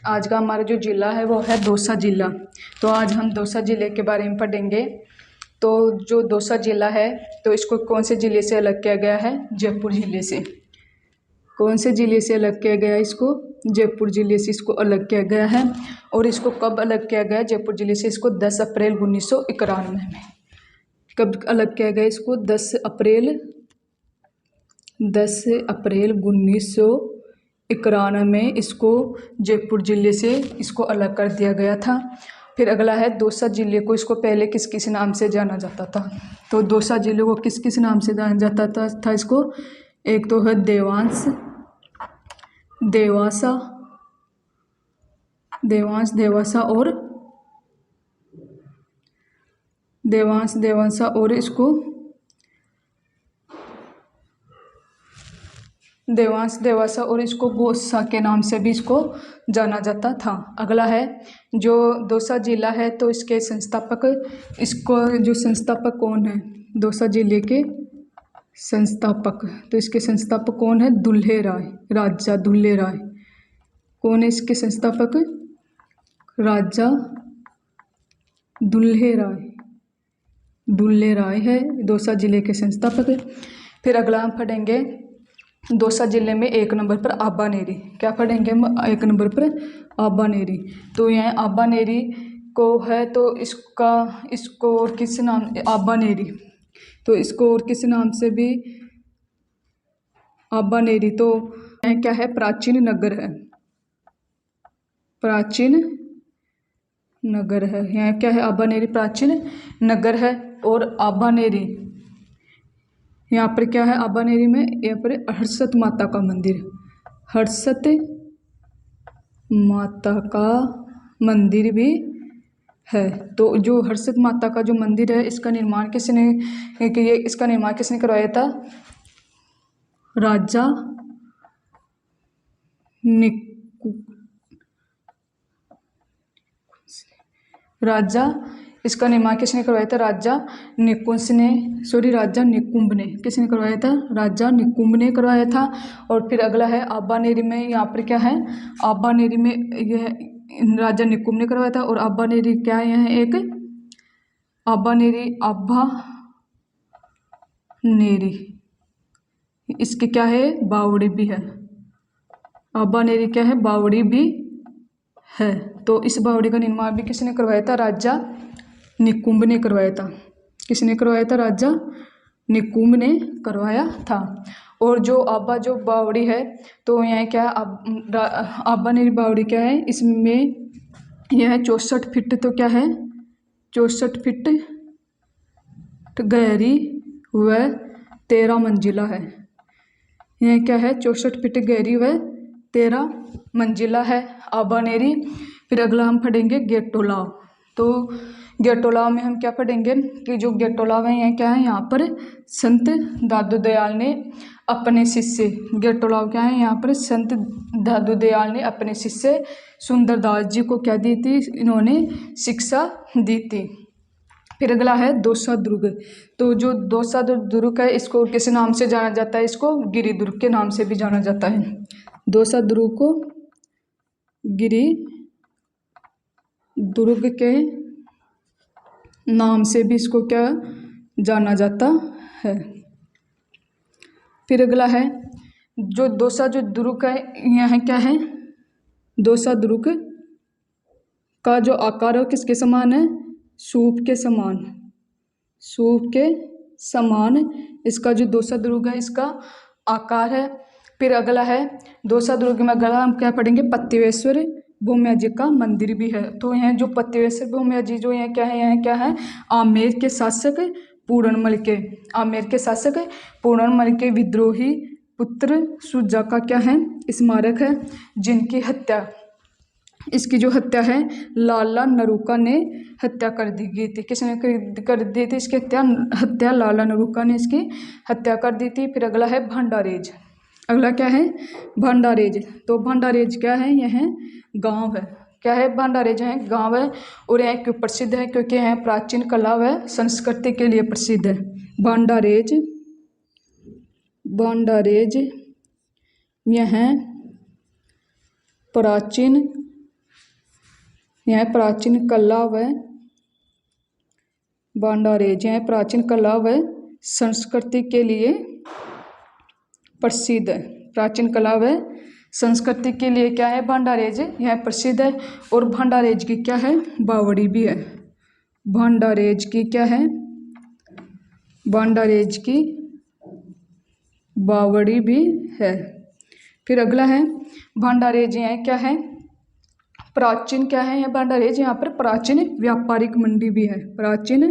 आज का हमारा जो ज़िला है वो है दौसा ज़िला। तो आज हम दौसा ज़िले के बारे में पढ़ेंगे। तो जो दौसा ज़िला है तो इसको कौन से ज़िले से अलग किया गया है? जयपुर ज़िले से। कौन से ज़िले से अलग किया गया है इसको? जयपुर ज़िले से इसको अलग किया गया है। और इसको कब अलग किया गया? जयपुर ज़िले से इसको 10 अप्रैल 1991 में। कब अलग किया गया इसको? 10 अप्रैल 1991 में इसको जयपुर ज़िले से इसको अलग कर दिया गया था। फिर अगला है दौसा ज़िले को इसको पहले किस किस नाम से जाना जाता था? तो दौसा ज़िले को किस किस नाम से जाना जाता था इसको? एक तो है देवांश, देवांशा और इसको देवासा और इसको गोसा के नाम से भी इसको जाना जाता था। अगला है जो दौसा ज़िला है तो इसके संस्थापक कौन है? दौसा ज़िले के संस्थापक, तो इसके संस्थापक कौन है? दुल्हे राय, राजा दुल्हे राय। कौन है इसके संस्थापक? राजा दुल्हे राय है दौसा ज़िले के संस्थापक। फिर अगला हम पढ़ेंगे दौसा ज़िले में 1 नंबर पर आबानेरी। क्या पढ़ेंगे हम? 1 नंबर पर आबानेरी। तो यह आबानेरी को है तो इसको और किस नाम? आबानेरी, तो इसको और किस नाम से भी? आबानेरी। तो यह क्या है? प्राचीन नगर है, यह क्या है? आबानेरी प्राचीन नगर है। और आबानेरी यहाँ पर क्या है? आबानेरी में यहाँ पर हर्षत माता का मंदिर, हर्षत माता का मंदिर भी है। तो जो हर्षत माता का जो मंदिर है इसका निर्माण इसका निर्माण किसने करवाया था? इसका निर्माण किसने करवाया था? राजा निकुंभ ने। किसने करवाया था? राजा निकुंभ ने करवाया था। और फिर अगला है आबानेरी में, यहाँ पर क्या है? आबानेरी में यह राजा निकुंभ ने करवाया था। और आबानेरी क्या है? यह एक आबानेरी इसकी क्या है? बावड़ी भी है। आबानेरी क्या है? बावड़ी भी है। तो इस बावड़ी का निर्माण भी किसने करवाया था? राजा निकुंभ ने करवाया था। किसने करवाया था? राजा निकुंभ ने करवाया था। और जो बावड़ी है तो यह क्या है? आबानेरी बावड़ी क्या है? इसमें यह 64 फीट, तो क्या है? 64 फीट गहरी व 13 मंजिला है। यह क्या है? 64 फीट गहरी व 13 मंजिला है आबानेरी। फिर अगला हम पढ़ेंगे गेटोलाव। तो गेटोलाव में हम क्या पढ़ेंगे कि जो गेटोलाव है यह क्या है? यहाँ पर संत दादू दयाल ने अपने शिष्य, गेटोलाव क्या है? यहाँ पर संत दादू दयाल ने अपने शिष्य सुंदरदास जी को क्या दी थी? इन्होंने शिक्षा दी थी। फिर अगला है दौसा दुर्ग। तो जो दौसा दुर्ग है इसको किस नाम से जाना जाता है? इसको गिरि दुर्ग के नाम से भी जाना जाता है। दौसा दुर्ग को गिरि दुर्ग के नाम से भी इसको क्या जाना जाता है। फिर अगला है जो दुर्ग है, यह क्या है? दौसा दुर्ग का जो आकार है किसके समान है? सूप के समान इसका जो दौसा दुर्ग है इसका आकार है। फिर अगला है दौसा दुर्ग में अगला हम क्या पढ़ेंगे? पत्यवेश्वर भूमिया जी का मंदिर भी है। तो यह जो पत्यवेश्वर भूमिया जी जो यह क्या है? यह क्या है? आमेर के शासक पूर्णमल के विद्रोही पुत्र सुजा का क्या है? स्मारक है, जिनकी हत्या, इसकी जो हत्या है लाला नरूका ने हत्या कर दी गई थी। किसने कर दी थी इसकी हत्या? लाला नरूका ने इसकी हत्या कर दी थी। फिर अगला है भंडारेज। अगला क्या है? भंडारेज। तो भंडारेज क्या है? यह गांव है। क्या है? भंडारेज है गांव है। और यह क्यों प्रसिद्ध है? क्योंकि यह प्राचीन कला व संस्कृति के लिए प्रसिद्ध है। भंडारेज यह प्राचीन यह प्राचीन कला व बांडारेज, यह प्राचीन कला व संस्कृति के लिए प्रसिद्ध है। प्राचीन कला व संस्कृति के लिए क्या है, भंडारेज यह प्रसिद्ध है। और भंडारेज की क्या है, बावड़ी भी है। भंडारेज की क्या है, भंडारेज की बावड़ी भी है। फिर अगला है भंडारेज, यह क्या है, प्राचीन क्या है यह भंडारेज, यहाँ पर प्राचीन व्यापारिक मंडी भी है। प्राचीन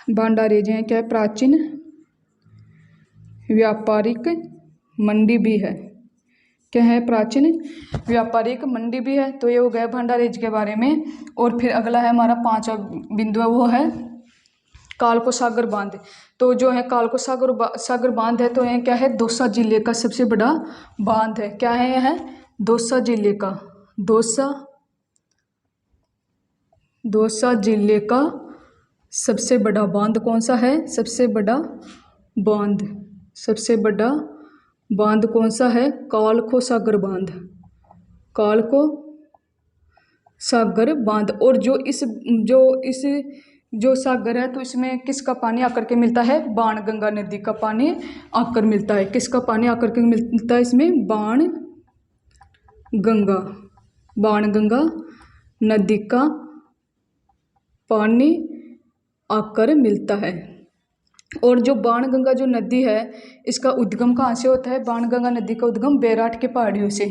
भंडारेज यह क्या है, प्राचीन व्यापारिक मंडी भी है। क्या है, प्राचीन व्यापारिक मंडी भी है। तो ये हो गया भंडारेज के बारे में। और फिर अगला है हमारा 5वां बिंदु है, वो है कालको सागर बांध। तो जो है कालको सागर बांध है, तो यह क्या है, दौसा जिले का सबसे बड़ा बांध है। क्या है, यह दौसा जिले का, दौसा जिले का सबसे बड़ा बांध कौन सा है, सबसे बड़ा बांध कौन सा है, कालको सागर बांध, कालको सागर बांध। और जो सागर है, तो इसमें किसका पानी आकर के मिलता है, बाणगंगा नदी का पानी आकर मिलता है। किसका पानी आकर के मिलता है इसमें, बाणगंगा नदी का पानी आकर मिलता है। और जो बाणगंगा जो नदी है, इसका उद्गम कहाँ से होता है, बाणगंगा नदी का उद्गम बैराठ के पहाड़ियों से।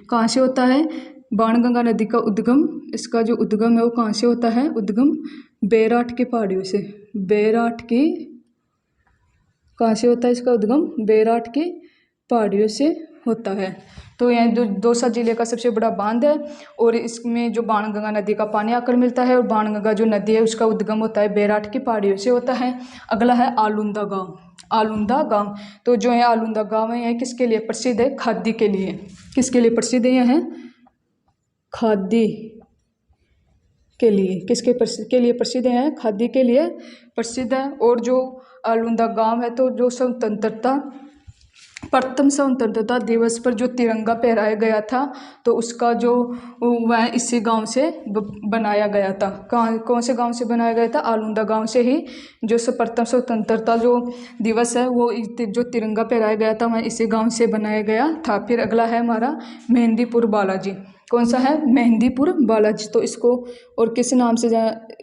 कहाँ से होता है, बाणगंगा नदी का उद्गम, इसका जो उद्गम है वो कहाँ से होता है, उद्गम बैराठ के पहाड़ियों से। बैराठ की, कहाँ से होता है इसका उद्गम, बैराठ की पहाड़ियों से होता है। तो यह दौसा जिले का सबसे बड़ा बांध है। और इसमें जो बाणगंगा नदी का पानी आकर मिलता है, और बाणगंगा जो नदी है उसका उद्गम होता है बैराठ की पहाड़ियों से होता है। अगला है आलूंदा गांव। तो जो है आलूंदा गांव है, यह किसके लिए प्रसिद्ध है, खादी के लिए। किसके लिए प्रसिद्ध है, यह है खादी के लिए। के लिए प्रसिद्ध है, खादी के लिए प्रसिद्ध है। और जो आलूंदा गांव है, तो जो प्रथम स्वतंत्रता दिवस पर जो तिरंगा फहराया गया था, तो उसका जो वह इसी गांव से बनाया गया था। कौन से गांव से बनाया गया था, आलूंदा गांव से ही जो प्रथम स्वतंत्रता जो दिवस है, वो जो तिरंगा फहराया गया था वह इसी गांव से बनाया गया था। फिर अगला है हमारा मेहंदीपुर बालाजी। कौन सा है, मेहंदीपुर बालाजी। तो इसको और किस नाम से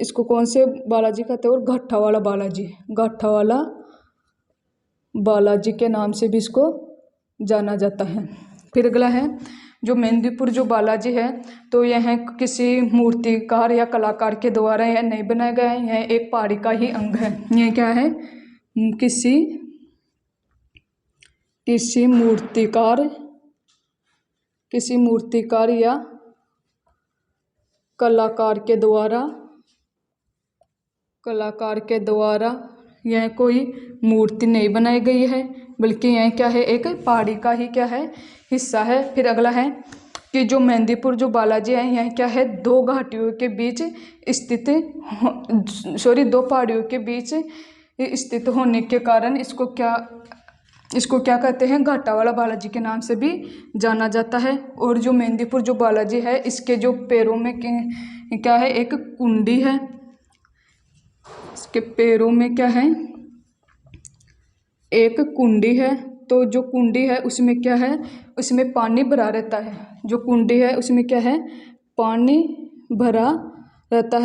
इसको कौन से बालाजी कहते हैं, और घाटा वाला बालाजी के नाम से भी इसको जाना जाता है। फिर अगला है जो मेहंदीपुर जो बालाजी है, तो यह किसी मूर्तिकार या कलाकार के द्वारा यह नहीं बनाया गया है, यह एक पहाड़ी का ही अंग है। यह क्या है, किसी मूर्तिकार या कलाकार के द्वारा यह कोई मूर्ति नहीं बनाई गई है, बल्कि यह क्या है, एक पहाड़ी का ही क्या है, हिस्सा है। फिर अगला है कि जो मेहंदीपुर जो बालाजी है, यह क्या है, दो घाटियों के बीच स्थित दो पहाड़ियों के बीच स्थित होने के कारण इसको क्या कहते हैं, घाटा वाला बालाजी के नाम से भी जाना जाता है। और जो मेहंदीपुर जो बालाजी है, इसके जो पैरों में क्या है, एक कुंडी है। इसके पैरों में क्या है, एक कुंडी है। तो जो कुंडी है उसमें क्या है, उसमें पानी भरा रहता है। जो कुंडी है उसमें क्या है, पानी भरा रहता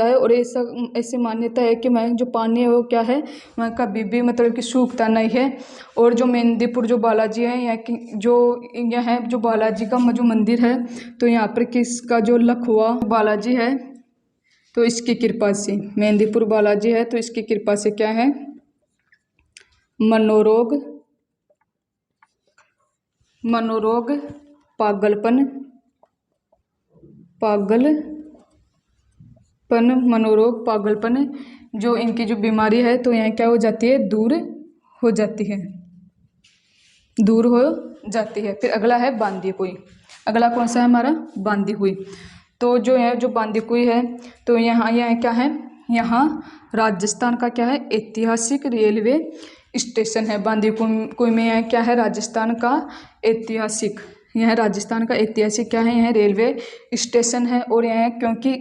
है। और ऐसी मान्यता है कि वह जो पानी है वो क्या है, वह कभी भी मतलब कि सूखता नहीं है। और जो मेहंदीपुर जो बालाजी है, यह जो बालाजी का जो मंदिर है, तो यहाँ पर किसका जो लखुआ बालाजी है, तो इसकी कृपा से, मेहंदीपुर बालाजी है तो इसकी कृपा से क्या है, मनोरोग पागलपन जो इनकी जो बीमारी है, तो यहाँ क्या हो जाती है, दूर हो जाती है। फिर अगला है बांदी कुई। अगला कौन सा है हमारा, बांदी कुई। तो जो है जो बांदी कुई है, तो यहाँ क्या है, यहाँ राजस्थान का क्या है, ऐतिहासिक रेलवे स्टेशन है। बांदी कुई में यह क्या है, राजस्थान का ऐतिहासिक यह राजस्थान का ऐतिहासिक क्या है, यह रेलवे स्टेशन है। और यह क्योंकि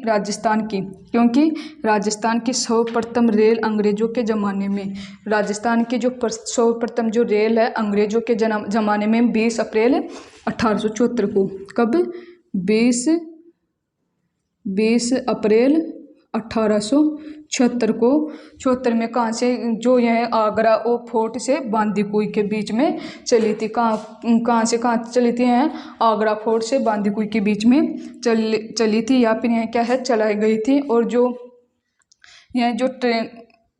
राजस्थान की सर्वप्रथम रेल अंग्रेजों के ज़माने में, राजस्थान की जो सर्वप्रथम जो रेल है अंग्रेजों के ज़माने में 20 अप्रैल 1874 को, कब 20 अप्रैल 1876 को, 74 में कहाँ से, जो यह आगरा और फोर्ट से बांदीकुई के बीच में चली थी। कहाँ से कहाँ चली थी, यह आगरा फोर्ट से बांदीकुई के बीच में चली थी, या फिर यह क्या है, चलाई गई थी। और जो यह जो ट्रेन,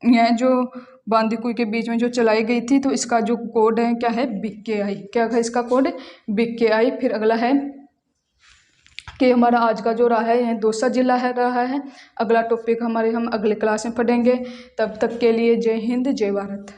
यह जो बांदीकुई के बीच में जो चलाई गई थी, तो इसका जो कोड है क्या है, BKI। क्या है इसका कोड, BKI। फिर अगला है कि हमारा आज का जो रहा है यह दौसा जिला है रहा है। अगला टॉपिक हम अगले क्लास में पढ़ेंगे। तब तक के लिए जय हिंद, जय भारत।